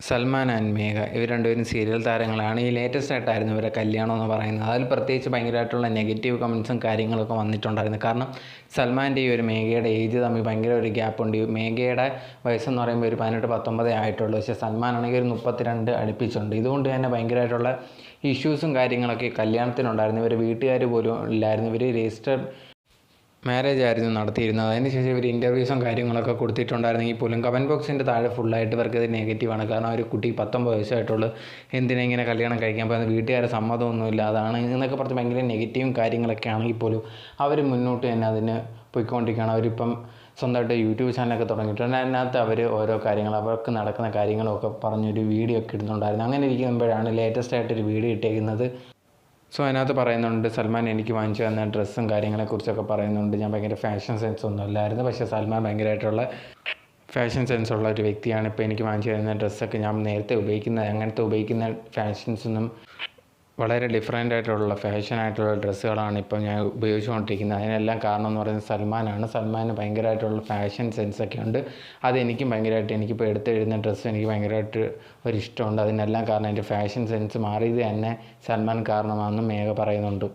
Salman and മേഘ ഇവർ രണ്ടുപേരും serial താരങ്ങളാണ്. ഈ ലേറ്റസ്റ്റ് ആയിട്ടായിരുന്നു ഇവരുടെ കല്യാണം എന്ന് പറയുന്നത്. അതിൽ പ്രത്യേകിച്ച് ഭയങ്കരമായിട്ടുള്ള നെഗറ്റീവ് കമൻസും കാര്യങ്ങളൊക്കെ വന്നിട്ടുണ്ടായിരുന്നു. കാരണം സൽമാൻ്റെ ഈ ഒരു മേഘയുടെ ഏജ് തമ്മിൽ ഭയങ്കര ഒരു ഗ്യാപ്പുണ്ട്. മേഘയുടെ വയസ്സെന്ന് പറയുമ്പോൾ ഒരു 18-19 ആയിട്ടുള്ളൂ. പക്ഷേ സൽമാനാണെങ്കിൽ ഒരു 32 അടുപ്പിച്ചുണ്ട്. ഇതുകൊണ്ട് തന്നെ ഭയങ്കരമായിട്ടുള്ള ഇഷ്യൂസും കാര്യങ്ങളൊക്കെ കല്യാണത്തിനുണ്ടായിരുന്നു. ഇവർ വീട്ടുകാർ പോലും ഇല്ലായിരുന്നു. ഇവർ രജിസ്റ്റർഡ് മാരേജ് ആയിരുന്നു നടത്തിയിരുന്നത്. അതിനുശേഷം ഇവർ ഇൻ്റർവ്യൂസും കാര്യങ്ങളൊക്കെ കൊടുത്തിട്ടുണ്ടായിരുന്നെങ്കിൽ പോലും കമൻറ്റ് ബോക്സിൻ്റെ താഴെ ഫുള്ളായിട്ട് ഇവർക്ക് ഇത് നെഗറ്റീവാണ്. കാരണം ഒരു കുട്ടി 19 വയസ്സായിട്ടുള്ളൂ, എന്തിനാ ഇങ്ങനെ കല്യാണം കഴിക്കാൻ പോകുന്നത്, വീട്ടുകാരെ സമ്മതമൊന്നുമില്ല, അതാണ് എന്നൊക്കെ പറഞ്ഞ് ഭയങ്കര നെഗറ്റീവും കാര്യങ്ങളൊക്കെ ആണെങ്കിൽ പോലും അവർ മുന്നോട്ട് തന്നെ അതിന് പോയിക്കൊണ്ടിരിക്കുകയാണ്. അവരിപ്പം സ്വന്തമായിട്ട് യൂട്യൂബ് ചാനലൊക്കെ തുടങ്ങിയിട്ടുണ്ട്. അതിനകത്ത് അവർ ഓരോ കാര്യങ്ങൾ അവർക്ക് നടക്കുന്ന കാര്യങ്ങളൊക്കെ പറഞ്ഞൊരു വീഡിയോ ഒക്കെ ഇടുന്നുണ്ടായിരുന്നു. അങ്ങനെ ഇരിക്കുമ്പോഴാണ് ലേറ്റസ്റ്റ് ആയിട്ടൊരു വീഡിയോ ഇട്ടേക്കുന്നത്. സോ അതിനകത്ത് പറയുന്നുണ്ട്, സൽമാൻ എനിക്ക് വാങ്ങിച്ചു തന്ന ഡ്രസ്സും കാര്യങ്ങളെക്കുറിച്ചൊക്കെ പറയുന്നുണ്ട്. ഞാൻ ഭയങ്കര ഫാഷൻ സെൻസ് ഒന്നും അല്ലായിരുന്നു, പക്ഷേ സൽമാൻ ഭയങ്കരമായിട്ടുള്ള ഫാഷൻ സെൻസുള്ള ഒരു വ്യക്തിയാണ്. ഇപ്പോൾ എനിക്ക് വാങ്ങിച്ചു തരുന്ന ഡ്രസ്സൊക്കെ ഞാൻ നേരത്തെ അങ്ങനത്തെ ഉപയോഗിക്കുന്ന ഫാഷൻസൊന്നും വളരെ ഡിഫറെൻ്റ് ആയിട്ടുള്ള ഫാഷനായിട്ടുള്ള ഡ്രസ്സുകളാണ് ഇപ്പോൾ ഞാൻ ഉപയോഗിച്ചുകൊണ്ടിരിക്കുന്നത്. അതിനെല്ലാം കാരണം എന്ന് പറയുന്നത് സൽമാനാണ്. സൽമാന് ഭയങ്കരമായിട്ടുള്ള ഫാഷൻ സെൻസൊക്കെ ഉണ്ട്. അതെനിക്കും ഭയങ്കരമായിട്ട്, എനിക്കിപ്പോൾ എടുത്തെഴുതുന്ന ഡ്രസ്സ് എനിക്ക് ഭയങ്കരമായിട്ട് ഒരിഷ്ടമുണ്ട്. അതിനെല്ലാം കാരണം എൻ്റെ ഫാഷൻ സെൻസ് മാറിയത് തന്നെ സൽമാൻ കാരണമാണെന്നും മേഘ പറയുന്നുണ്ട്.